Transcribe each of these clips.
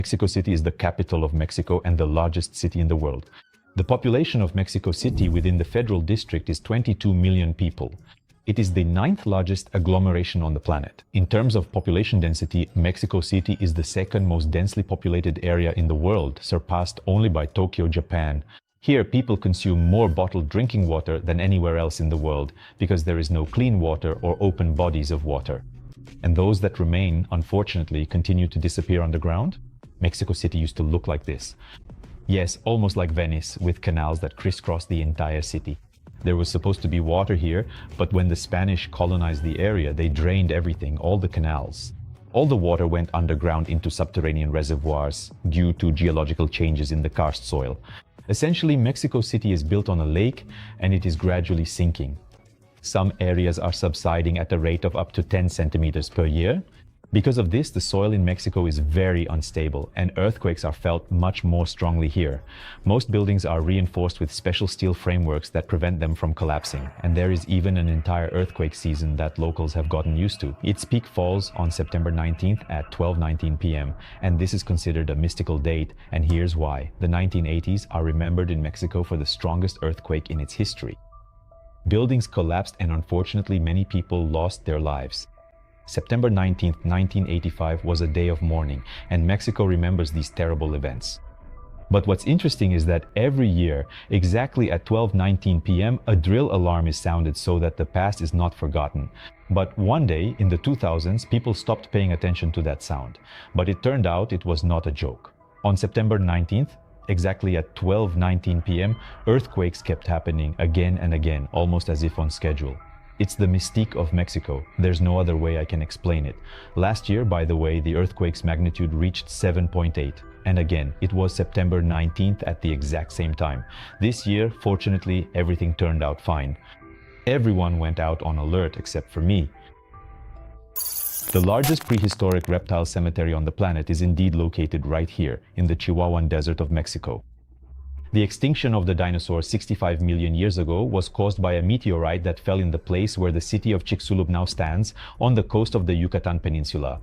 Mexico City is the capital of Mexico and the largest city in the world. The population of Mexico City within the federal district is 22 million people. It is the 9th largest agglomeration on the planet. In terms of population density, Mexico City is the second most densely populated area in the world, surpassed only by Tokyo, Japan. Here, people consume more bottled drinking water than anywhere else in the world because there is no clean water or open bodies of water. And those that remain, unfortunately, continue to disappear underground. Mexico City used to look like this. Yes, almost like Venice, with canals that crisscross the entire city. There was supposed to be water here, but when the Spanish colonized the area, they drained everything, all the canals. All the water went underground into subterranean reservoirs due to geological changes in the karst soil. Essentially, Mexico City is built on a lake and it is gradually sinking. Some areas are subsiding at a rate of up to 10 centimeters per year. Because of this, the soil in Mexico is very unstable and earthquakes are felt much more strongly here. Most buildings are reinforced with special steel frameworks that prevent them from collapsing, and there is even an entire earthquake season that locals have gotten used to. Its peak falls on September 19th at 12:19 p.m., and this is considered a mystical date, and here's why. The 1980s are remembered in Mexico for the strongest earthquake in its history. Buildings collapsed and unfortunately many people lost their lives. September 19, 1985 was a day of mourning, and Mexico remembers these terrible events. But what's interesting is that every year, exactly at 12:19 p.m., a drill alarm is sounded so that the past is not forgotten. But one day, in the 2000s, people stopped paying attention to that sound. But it turned out it was not a joke. On September 19th, exactly at 12:19 p.m., earthquakes kept happening again and again, almost as if on schedule. It's the mystique of Mexico. There's no other way I can explain it. Last year, by the way, the earthquake's magnitude reached 7.8. And again, it was September 19th at the exact same time. This year, fortunately, everything turned out fine. Everyone went out on alert except for me. The largest prehistoric reptile cemetery on the planet is indeed located right here, in the Chihuahuan Desert of Mexico. The extinction of the dinosaurs 65 million years ago was caused by a meteorite that fell in the place where the city of Chicxulub now stands, on the coast of the Yucatan Peninsula.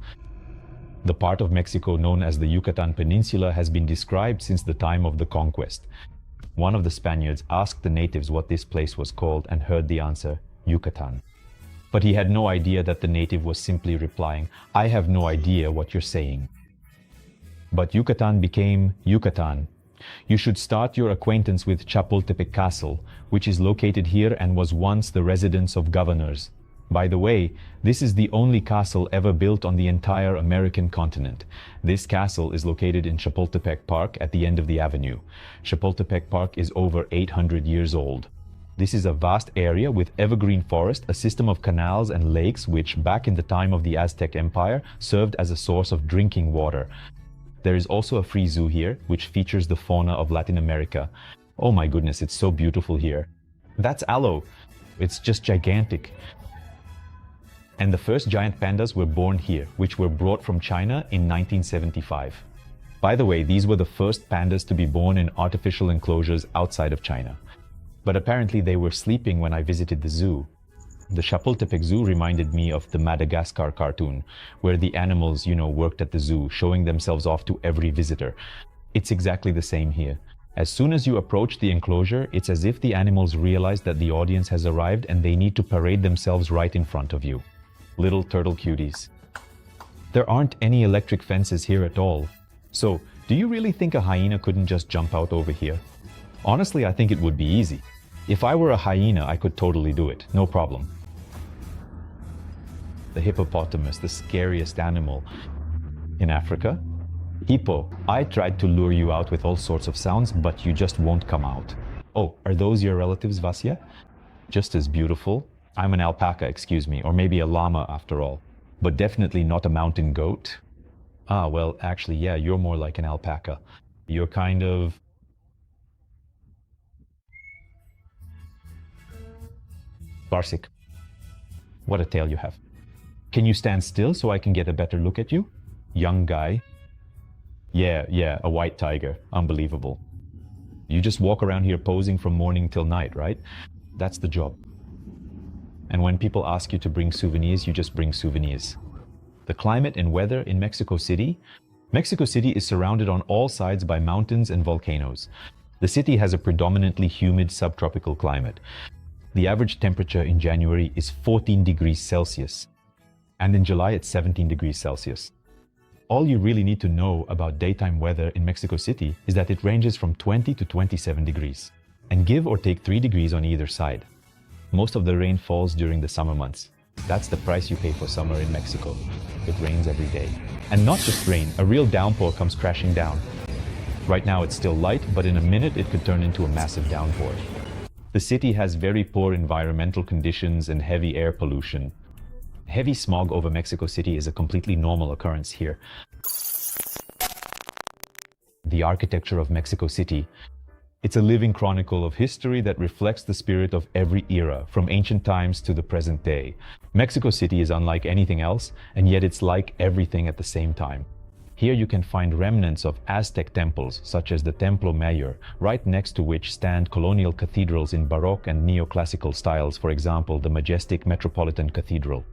The part of Mexico known as the Yucatan Peninsula has been described since the time of the conquest. One of the Spaniards asked the natives what this place was called and heard the answer, Yucatan. But he had no idea that the native was simply replying, "I have no idea what you're saying." But Yucatan became Yucatan. You should start your acquaintance with Chapultepec Castle, which is located here and was once the residence of governors. By the way, this is the only castle ever built on the entire American continent. This castle is located in Chapultepec Park at the end of the avenue. Chapultepec Park is over 800 years old. This is a vast area with evergreen forest, a system of canals and lakes which, back in the time of the Aztec Empire, served as a source of drinking water. There is also a free zoo here, which features the fauna of Latin America. Oh my goodness, it's so beautiful here. That's aloe. It's just gigantic. And the first giant pandas were born here, which were brought from China in 1975. By the way, these were the first pandas to be born in artificial enclosures outside of China. But apparently they were sleeping when I visited the zoo. The Chapultepec Zoo reminded me of the Madagascar cartoon, where the animals, worked at the zoo, showing themselves off to every visitor. It's exactly the same here. As soon as you approach the enclosure, it's as if the animals realize that the audience has arrived and they need to parade themselves right in front of you. Little turtle cuties. There aren't any electric fences here at all. So, do you really think a hyena couldn't just jump out over here? Honestly, I think it would be easy. If I were a hyena, I could totally do it, no problem. The hippopotamus, the scariest animal in Africa. Hippo, I tried to lure you out with all sorts of sounds, but you just won't come out. Oh, are those your relatives, Vasya? Just as beautiful. I'm an alpaca, excuse me, or maybe a llama after all. But definitely not a mountain goat. Ah, well, actually, yeah, you're more like an alpaca. You're kind of... Barsic. What a tail you have. Can you stand still so I can get a better look at you? Young guy. Yeah, a white tiger. Unbelievable. You just walk around here posing from morning till night, right? That's the job. And when people ask you to bring souvenirs, you just bring souvenirs. The climate and weather in Mexico City, Mexico City is surrounded on all sides by mountains and volcanoes. The city has a predominantly humid subtropical climate. The average temperature in January is 14 degrees Celsius, and in July it's 17 degrees Celsius. All you really need to know about daytime weather in Mexico City is that it ranges from 20 to 27 degrees, and give or take 3 degrees on either side. Most of the rain falls during the summer months. That's the price you pay for summer in Mexico. It rains every day. And not just rain, a real downpour comes crashing down. Right now it's still light, but in a minute it could turn into a massive downpour. The city has very poor environmental conditions and heavy air pollution. Heavy smog over Mexico City is a completely normal occurrence here. The architecture of Mexico City. It's a living chronicle of history that reflects the spirit of every era, from ancient times to the present day. Mexico City is unlike anything else, and yet it's like everything at the same time. Here you can find remnants of Aztec temples, such as the Templo Mayor, right next to which stand colonial cathedrals in Baroque and neoclassical styles, for example, the majestic Metropolitan Cathedral.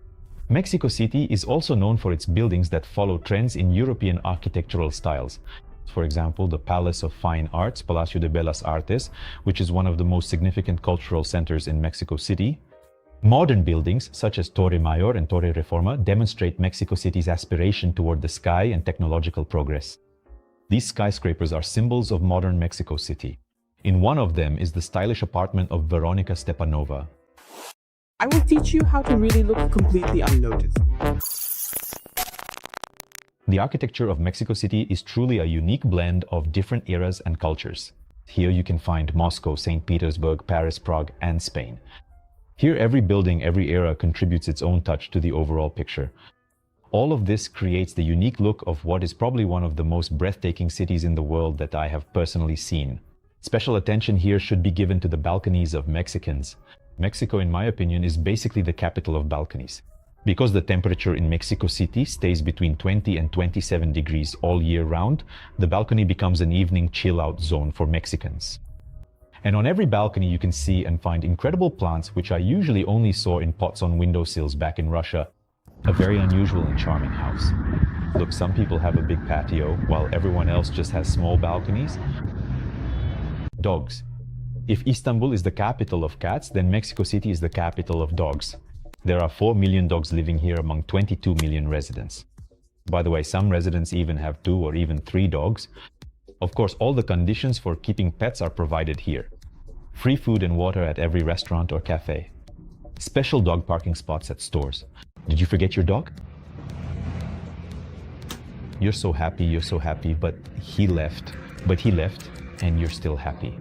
Mexico City is also known for its buildings that follow trends in European architectural styles. For example, the Palace of Fine Arts, Palacio de Bellas Artes, which is one of the most significant cultural centers in Mexico City. Modern buildings, such as Torre Mayor and Torre Reforma, demonstrate Mexico City's aspiration toward the sky and technological progress. These skyscrapers are symbols of modern Mexico City. In one of them is the stylish apartment of Veronica Stepanova. I will teach you how to really look completely unnoticed. The architecture of Mexico City is truly a unique blend of different eras and cultures. Here you can find Moscow, St. Petersburg, Paris, Prague, and Spain. Here every building, every era contributes its own touch to the overall picture. All of this creates the unique look of what is probably one of the most breathtaking cities in the world that I have personally seen. Special attention here should be given to the balconies of Mexicans. Mexico, in my opinion, is basically the capital of balconies. Because the temperature in Mexico City stays between 20 and 27 degrees all year round, the balcony becomes an evening chill-out zone for Mexicans. And on every balcony you can see and find incredible plants which I usually only saw in pots on windowsills back in Russia. A very unusual and charming house. Look, some people have a big patio while everyone else just has small balconies. Dogs. If Istanbul is the capital of cats, then Mexico City is the capital of dogs. There are 4 million dogs living here among 22 million residents. By the way, some residents even have 2 or even 3 dogs. Of course, all the conditions for keeping pets are provided here. Free food and water at every restaurant or cafe. Special dog parking spots at stores. Did you forget your dog? You're so happy, but he left, and you're still happy.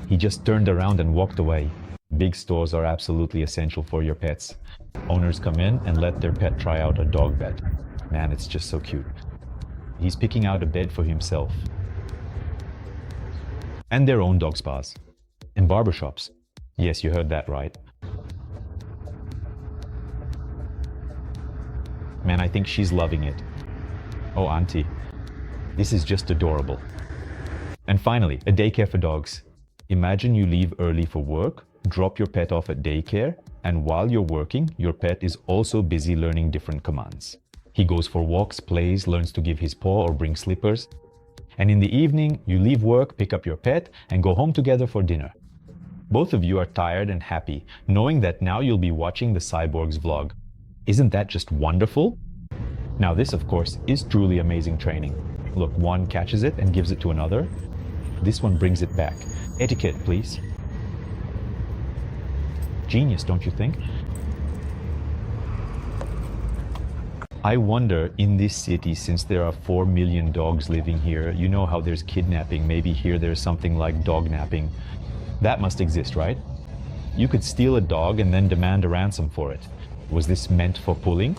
He just turned around and walked away. Big stores are absolutely essential for your pets. Owners come in and let their pet try out a dog bed. Man, it's just so cute. He's picking out a bed for himself. And their own dog spas. And barbershops. Yes, you heard that right. Man, I think she's loving it. Oh, auntie. This is just adorable. And finally, a daycare for dogs. Imagine you leave early for work, drop your pet off at daycare, and while you're working, your pet is also busy learning different commands. He goes for walks, plays, learns to give his paw or bring slippers. And in the evening, you leave work, pick up your pet, and go home together for dinner. Both of you are tired and happy, knowing that now you'll be watching the Cyborgs vlog. Isn't that just wonderful? Now this, of course, is truly amazing training. Look, one catches it and gives it to another. This one brings it back. Etiquette, please. Genius, don't you think? I wonder, in this city, since there are 4 million dogs living here, you know how there's kidnapping, maybe here there's something like dog napping. That must exist, right? You could steal a dog and then demand a ransom for it. Was this meant for pulling?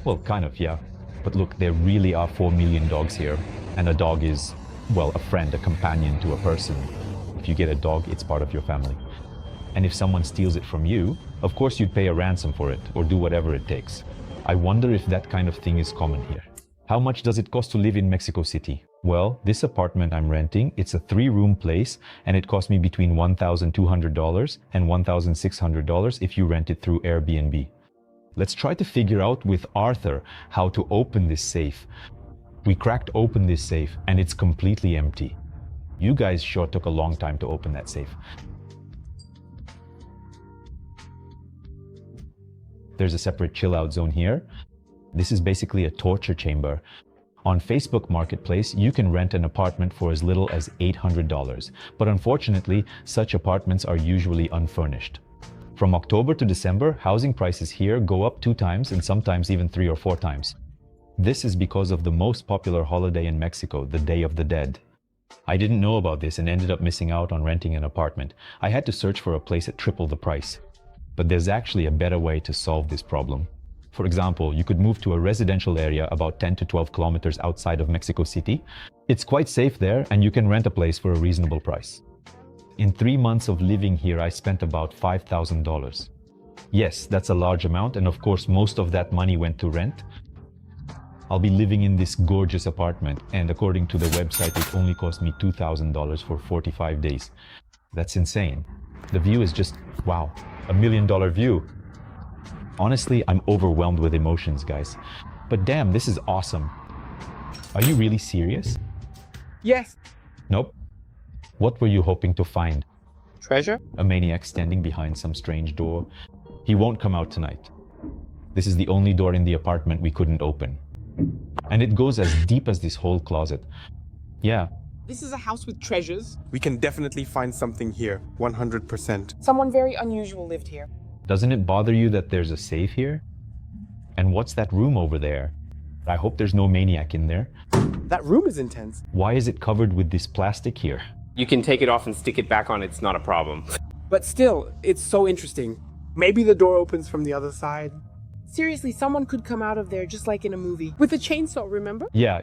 Well, kind of, yeah. But look, there really are 4 million dogs here, and a dog is, well, a friend, a companion to a person. If you get a dog, it's part of your family. And if someone steals it from you, of course you'd pay a ransom for it, or do whatever it takes. I wonder if that kind of thing is common here. How much does it cost to live in Mexico City? Well, this apartment I'm renting, it's a 3-room place, and it cost me between $1,200 and $1,600 if you rent it through Airbnb. Let's try to figure out with Arthur how to open this safe. We cracked open this safe and it's completely empty. You guys sure took a long time to open that safe. There's a separate chill out zone here. This is basically a torture chamber. On Facebook Marketplace, you can rent an apartment for as little as $800, but unfortunately, such apartments are usually unfurnished. From October to December, housing prices here go up 2 times and sometimes even 3 or 4 times. This is because of the most popular holiday in Mexico, the Day of the Dead. I didn't know about this and ended up missing out on renting an apartment. I had to search for a place at triple the price. But there's actually a better way to solve this problem. For example, you could move to a residential area about 10 to 12 kilometers outside of Mexico City. It's quite safe there and you can rent a place for a reasonable price. In 3 months of living here, I spent about $5,000. Yes, that's a large amount, and of course most of that money went to rent. I'll be living in this gorgeous apartment, and according to the website, it only cost me $2,000 for 45 days. That's insane. The view is just, wow, $1 million view. Honestly, I'm overwhelmed with emotions, guys. But damn, this is awesome. Are you really serious? Yes. Nope. What were you hoping to find? Treasure? A maniac standing behind some strange door. He won't come out tonight. This is the only door in the apartment we couldn't open. And it goes as deep as this whole closet. Yeah. This is a house with treasures. We can definitely find something here, 100%. Someone very unusual lived here. Doesn't it bother you that there's a safe here? And what's that room over there? I hope there's no maniac in there. That room is intense. Why is it covered with this plastic here? You can take it off and stick it back on, it's not a problem. But still, it's so interesting. Maybe the door opens from the other side. Seriously, someone could come out of there just like in a movie. With a chainsaw, remember? Yeah.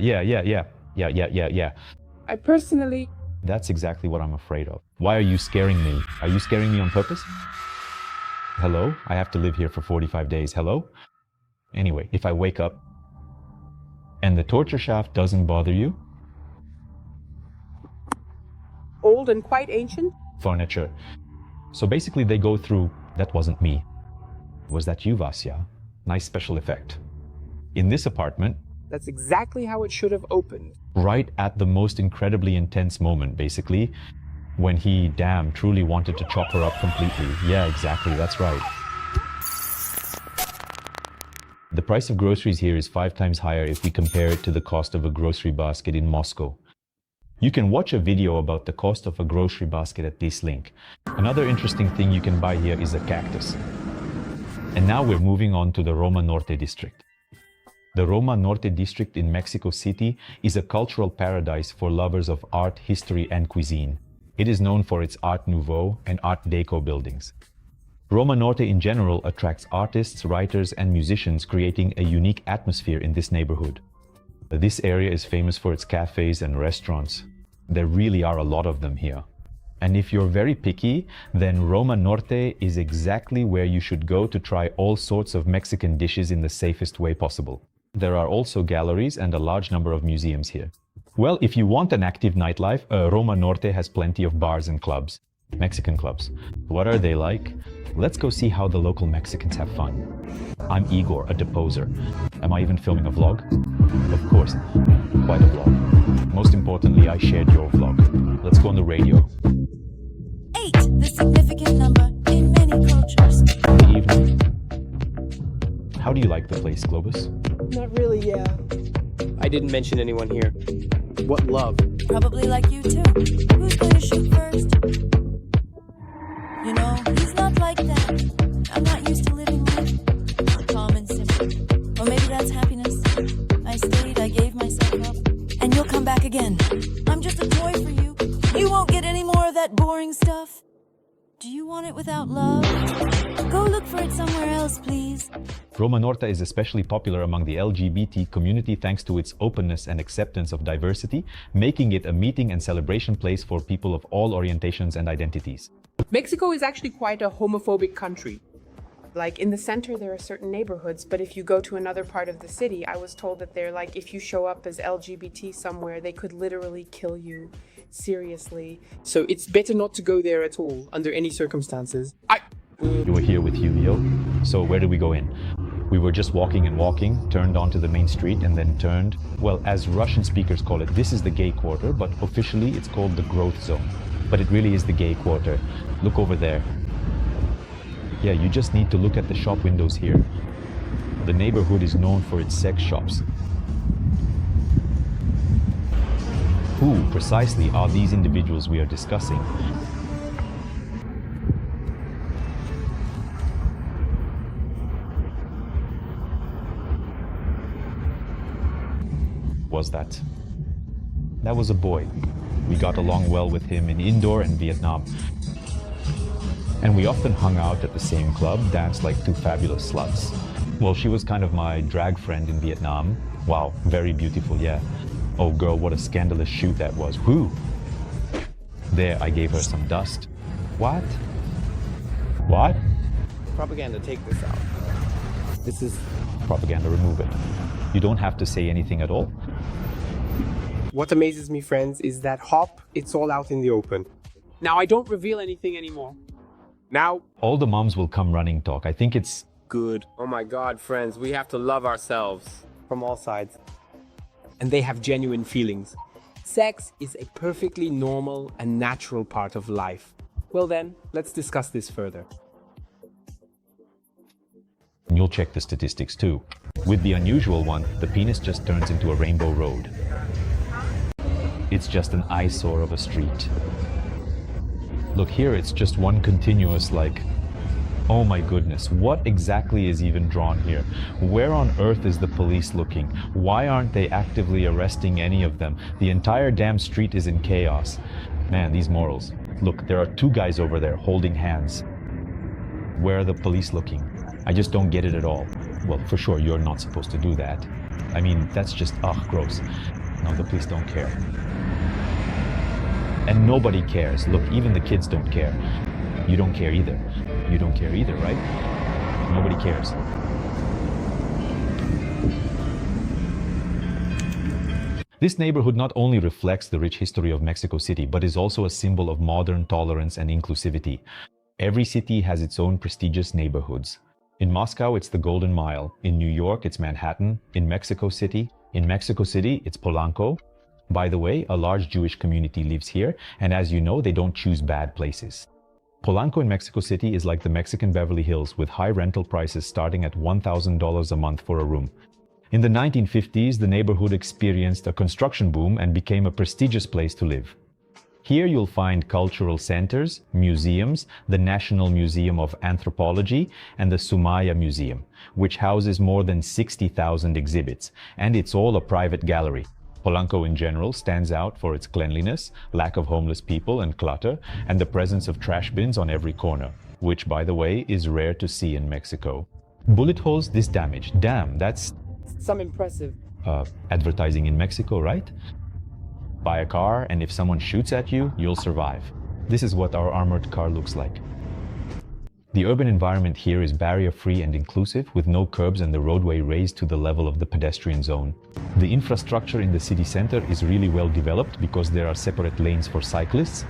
I personally... That's exactly what I'm afraid of. Why are you scaring me? Are you scaring me on purpose? Hello? I have to live here for 45 days. Hello? Anyway, if I wake up and the torture shaft doesn't bother you? Old and quite ancient? Furniture. So basically they go through, that wasn't me. Was that you, Vasya? Nice special effect. In this apartment, That's exactly how it should have opened. right at the most incredibly intense moment, basically, when he, damn, truly wanted to chop her up completely. Yeah, exactly, that's right. The price of groceries here is 5 times higher if we compare it to the cost of a grocery basket in Moscow. You can watch a video about the cost of a grocery basket at this link. Another interesting thing you can buy here is a cactus. And now we're moving on to the Roma Norte district. The Roma Norte district in Mexico City is a cultural paradise for lovers of art, history, and cuisine. It is known for its Art Nouveau and Art Deco buildings. Roma Norte in general attracts artists, writers, and musicians, creating a unique atmosphere in this neighborhood. This area is famous for its cafes and restaurants. There really are a lot of them here. And if you're very picky, then Roma Norte is exactly where you should go to try all sorts of Mexican dishes in the safest way possible. There are also galleries and a large number of museums here. Well, if you want an active nightlife, Roma Norte has plenty of bars and clubs. Mexican clubs. What are they like? Let's go see how the local Mexicans have fun. I'm Igor, a deposer. Am I even filming a vlog? Of course, quite a vlog. Most importantly, I shared your vlog. Let's go on the radio. 8, the significant number in many cultures. Good evening. How do you like the place, Globus? Not really, yeah. I didn't mention anyone here. What love. Probably like you too. Who's going to shoot first? You know, he's not like that. I'm not used to living life. Calm and simple. Or maybe that's happiness. I stayed, I gave myself up. And you'll come back again. I'm just a toy for you. You won't get any more of that boring stuff. Do you want it without love? Go look for it somewhere else, please. Roma Norte is especially popular among the LGBT community thanks to its openness and acceptance of diversity, making it a meeting and celebration place for people of all orientations and identities. Mexico is actually quite a homophobic country. Like, in the center, there are certain neighborhoods, but if you go to another part of the city, I was told that they're like, if you show up as LGBT somewhere, they could literally kill you. Seriously. So it's better not to go there at all, under any circumstances. You were here with Yu-Gi-Oh! So where do we go in? We were just walking and walking, turned onto the main street and then turned. Well, as Russian speakers call it, this is the gay quarter, but officially it's called the growth zone. But it really is the gay quarter. Look over there. Yeah, you just need to look at the shop windows here. The neighborhood is known for its sex shops. Who precisely are these individuals we are discussing? Was that? That was a boy. We got along well with him in Indore and Vietnam. And we often hung out at the same club, danced like two fabulous sluts. Well, she was kind of my drag friend in Vietnam. Wow, very beautiful, yeah. Oh girl, what a scandalous shoot that was. Whew! There, I gave her some dust. What? What? Propaganda, take this out. This is propaganda, remove it. You don't have to say anything at all. What amazes me, friends, is that hop, it's all out in the open. Now I don't reveal anything anymore. Now, All the moms will come running talk. I think it's good Oh my god, friends, we have to love ourselves. from all sides. And they have genuine feelings. Sex is a perfectly normal and natural part of life. Well then, let's discuss this further. You'll check the statistics too. With the unusual one, the penis just turns into a rainbow road. It's just an eyesore of a street. Look here, it's just one continuous oh my goodness, what exactly is even drawn here? Where on earth is the police looking? Why aren't they actively arresting any of them? The entire damn street is in chaos. Man, these morals. Look, there are two guys over there holding hands. Where are the police looking? I just don't get it at all. Well, for sure, you're not supposed to do that. I mean, that's just, gross. No, the police don't care. And nobody cares. Look, even the kids don't care. You don't care either. You don't care either, right? Nobody cares. This neighborhood not only reflects the rich history of Mexico City, but is also a symbol of modern tolerance and inclusivity. Every city has its own prestigious neighborhoods. In Moscow, it's the Golden Mile. In New York, it's Manhattan. In Mexico City, it's Polanco. By the way, a large Jewish community lives here, and as you know, they don't choose bad places. Polanco in Mexico City is like the Mexican Beverly Hills, with high rental prices starting at $1,000 a month for a room. In the 1950s, the neighborhood experienced a construction boom and became a prestigious place to live. Here you'll find cultural centers, museums, the National Museum of Anthropology and the Sumaya Museum, which houses more than 60,000 exhibits, and it's all a private gallery. Polanco in general stands out for its cleanliness, lack of homeless people and clutter, and the presence of trash bins on every corner, which, by the way, is rare to see in Mexico. Bullet holes this damage. Damn, that's Some impressive. advertising in Mexico, right? Buy a car, and if someone shoots at you, you'll survive. This is what our armored car looks like. The urban environment here is barrier-free and inclusive, with no curbs and the roadway raised to the level of the pedestrian zone. The infrastructure in the city center is really well developed because there are separate lanes for cyclists.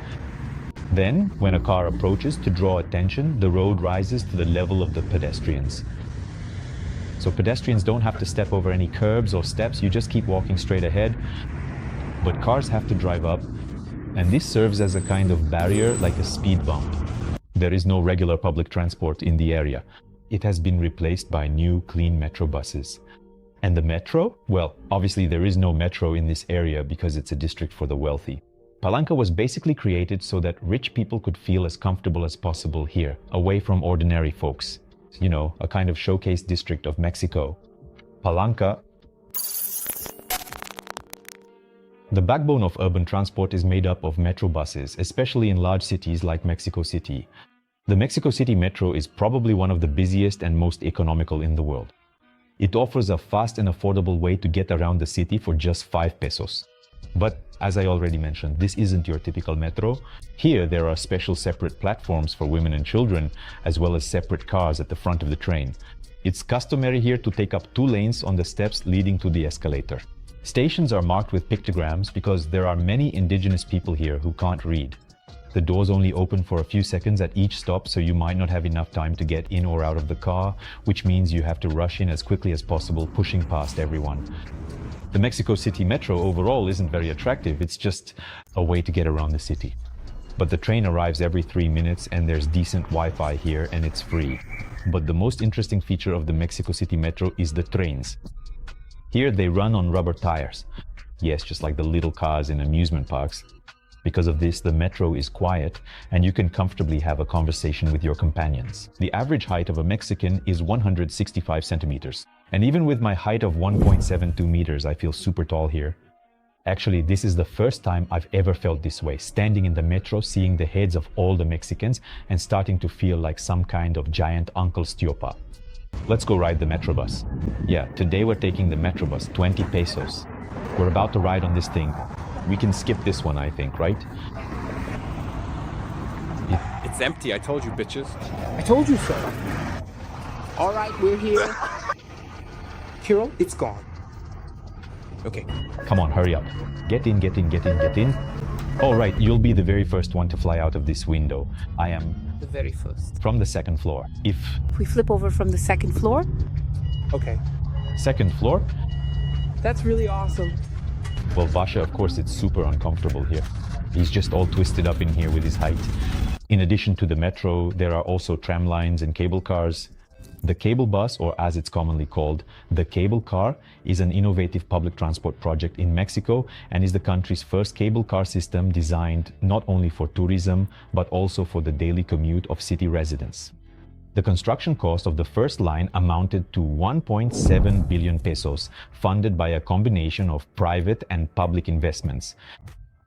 Then, when a car approaches to draw attention, the road rises to the level of the pedestrians. So pedestrians don't have to step over any curbs or steps, you just keep walking straight ahead. But cars have to drive up, and this serves as a kind of barrier, like a speed bump. There is no regular public transport in the area. It has been replaced by new, clean metro buses. And the metro? Well, obviously there is no metro in this area because it's a district for the wealthy. Palanca was basically created so that rich people could feel as comfortable as possible here, away from ordinary folks. You know, a kind of showcase district of Mexico. Palanca. The backbone of urban transport is made up of metro buses, especially in large cities like Mexico City. The Mexico City Metro is probably one of the busiest and most economical in the world. It offers a fast and affordable way to get around the city for just 5 pesos. But, as I already mentioned, this isn't your typical metro. Here, there are special separate platforms for women and children, as well as separate cars at the front of the train. It's customary here to take up 2 lanes on the steps leading to the escalator. Stations are marked with pictograms because there are many indigenous people here who can't read. The doors only open for a few seconds at each stop, so you might not have enough time to get in or out of the car, which means you have to rush in as quickly as possible, pushing past everyone. The Mexico City Metro overall isn't very attractive, it's just a way to get around the city. But the train arrives every 3 minutes and there's decent Wi-Fi here and it's free. But the most interesting feature of the Mexico City Metro is the trains. Here they run on rubber tires. Yes, just like the little cars in amusement parks. Because of this, the metro is quiet and you can comfortably have a conversation with your companions. The average height of a Mexican is 165 centimeters. And even with my height of 1.72 meters, I feel super tall here. Actually, this is the first time I've ever felt this way, standing in the metro, seeing the heads of all the Mexicans and starting to feel like some kind of giant Uncle Stiopa. Let's go ride the metro bus. Yeah, today we're taking the metro bus, 20 pesos. We're about to ride on this thing. We can skip this one, I think, right? It's empty, I told you, bitches. I told you so. All right, we're here. Kirill, it's gone. Okay. Come on, hurry up. Get in, get in, get in, get in. All right, you'll be the very first one to fly out of this window. I am The very first. from the second floor. If If we flip over from the second floor, Okay. second floor, That's really awesome. well, Vasha, of course, it's super uncomfortable here. He's just all twisted up in here with his height. In addition to the metro, there are also tram lines and cable cars. The cable bus, or as it's commonly called, the cable car, is an innovative public transport project in Mexico and is the country's first cable car system designed not only for tourism, but also for the daily commute of city residents. The construction cost of the first line amounted to 1.7 billion pesos, funded by a combination of private and public investments.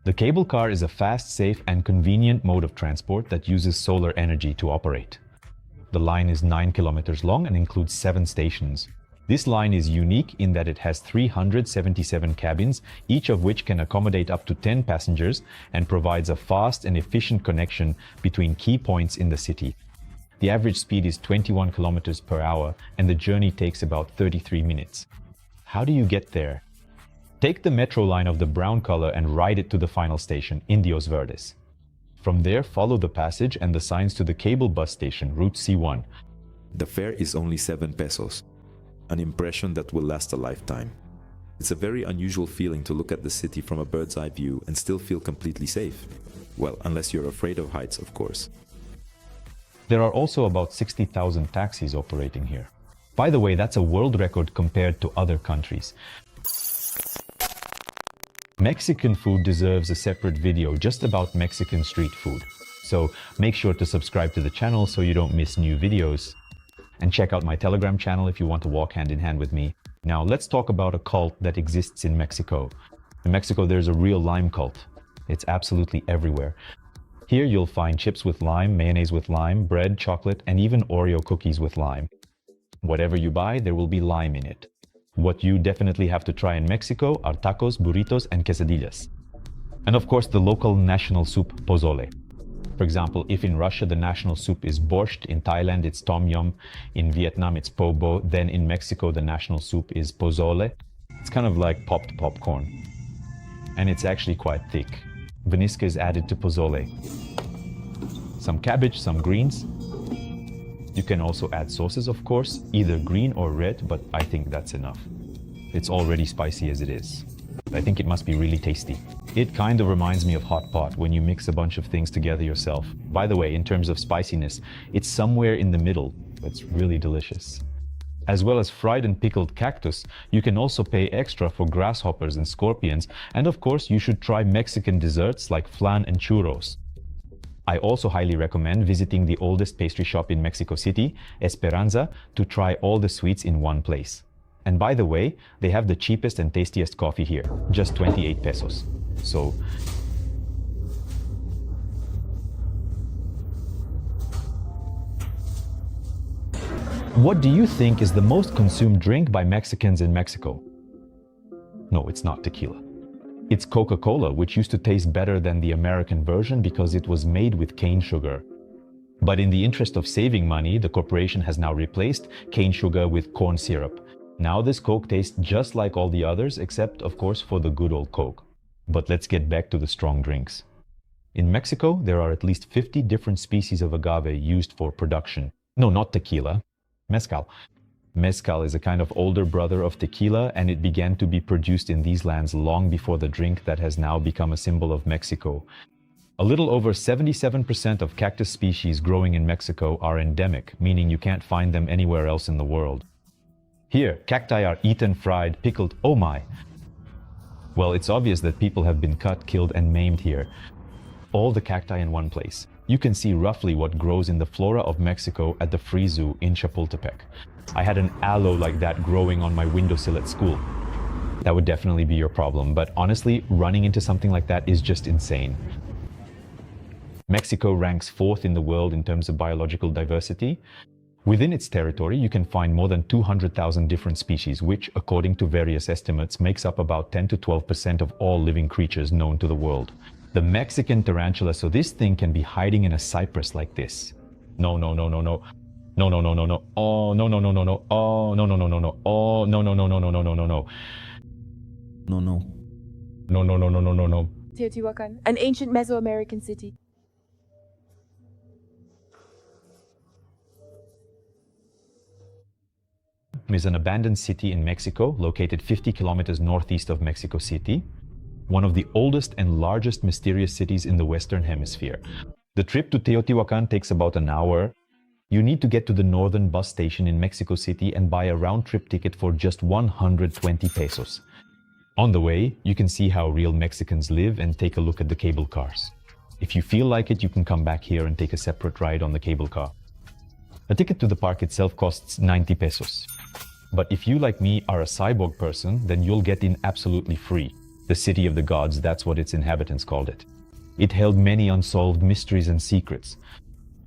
The cable car is a fast, safe, and convenient mode of transport that uses solar energy to operate. The line is 9 kilometers long and includes 7 stations. This line is unique in that it has 377 cabins, each of which can accommodate up to 10 passengers and provides a fast and efficient connection between key points in the city. The average speed is 21 kilometers per hour and the journey takes about 33 minutes. How do you get there? Take the metro line of the brown color and ride it to the final station, Indios Verdes. From there, follow the passage and the signs to the cable bus station, Route C1. The fare is only 7 pesos, an impression that will last a lifetime. It's a very unusual feeling to look at the city from a bird's eye view and still feel completely safe. Well, unless you're afraid of heights, of course. There are also about 60,000 taxis operating here. By the way, that's a world record compared to other countries. Mexican food deserves a separate video just about Mexican street food. So make sure to subscribe to the channel so you don't miss new videos. And check out my Telegram channel if you want to walk hand in hand with me. Now let's talk about a cult that exists in Mexico. In Mexico, there's a real lime cult. It's absolutely everywhere. Here you'll find chips with lime, mayonnaise with lime, bread, chocolate, and even Oreo cookies with lime. Whatever you buy, there will be lime in it. What you definitely have to try in Mexico are tacos, burritos, and quesadillas. And of course, the local national soup, pozole. For example, if in Russia the national soup is borscht, in Thailand it's tom yum, in Vietnam it's po bo, then in Mexico the national soup is pozole. It's kind of like popped popcorn. And it's actually quite thick. Vinegar is added to pozole. Some cabbage, some greens. You can also add sauces, of course, either green or red, but I think that's enough. It's already spicy as it is. I think it must be really tasty. It kind of reminds me of hot pot when you mix a bunch of things together yourself. By the way, in terms of spiciness, it's somewhere in the middle. It's really delicious. As well as fried and pickled cactus, you can also pay extra for grasshoppers and scorpions, and of course you should try Mexican desserts like flan and churros. I also highly recommend visiting the oldest pastry shop in Mexico City, Esperanza, to try all the sweets in one place. And by the way, they have the cheapest and tastiest coffee here, just 28 pesos. So, what do you think is the most consumed drink by Mexicans in Mexico? No, it's not tequila. It's Coca-Cola, which used to taste better than the American version because it was made with cane sugar. But in the interest of saving money, the corporation has now replaced cane sugar with corn syrup. Now this Coke tastes just like all the others, except of course for the good old Coke. But let's get back to the strong drinks. In Mexico, there are at least 50 different species of agave used for production. No, not tequila. Mezcal. Mezcal is a kind of older brother of tequila, and it began to be produced in these lands long before the drink that has now become a symbol of Mexico. A little over 77% of cactus species growing in Mexico are endemic, meaning you can't find them anywhere else in the world. Here, cacti are eaten, fried, pickled, oh my! Well, it's obvious that people have been cut, killed, and maimed here. All the cacti in one place. You can see roughly what grows in the flora of Mexico at the Free Zoo in Chapultepec. I had an aloe like that growing on my windowsill at school. That would definitely be your problem, but honestly, running into something like that is just insane. Mexico ranks 4th in the world in terms of biological diversity. Within its territory, you can find more than 200,000 different species, which, according to various estimates, makes up about 10 to 12% of all living creatures known to the world. The Mexican tarantula, so this thing can be hiding in a cypress like this. No, no, no, no, no. No, no, no, no, no. Oh, no, no, no, no, no. Oh, no, no, no, no, no. Oh, no, no, no, no, no, no, no, no, no. No, no. No, no, no, no, no, no, no. Teotihuacan, an ancient Mesoamerican city. Is an abandoned city in Mexico, located 50 kilometers northeast of Mexico City. One of the oldest and largest mysterious cities in the Western Hemisphere. The trip to Teotihuacan takes about an hour. You need to get to the northern bus station in Mexico City and buy a round-trip ticket for just 120 pesos. On the way, you can see how real Mexicans live and take a look at the cable cars. If you feel like it, you can come back here and take a separate ride on the cable car. A ticket to the park itself costs 90 pesos. But if you, like me, are a cyborg person, then you'll get in absolutely free. The City of the Gods, that's what its inhabitants called it. It held many unsolved mysteries and secrets.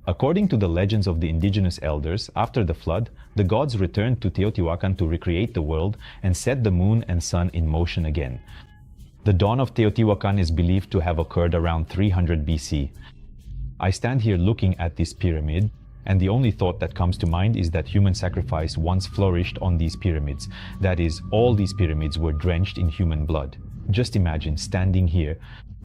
According to the legends of the indigenous elders, after the flood, the gods returned to Teotihuacan to recreate the world and set the moon and sun in motion again. The dawn of Teotihuacan is believed to have occurred around 300 BC. I stand here looking at this pyramid, and the only thought that comes to mind is that human sacrifice once flourished on these pyramids. That is, all these pyramids were drenched in human blood. Just imagine standing here,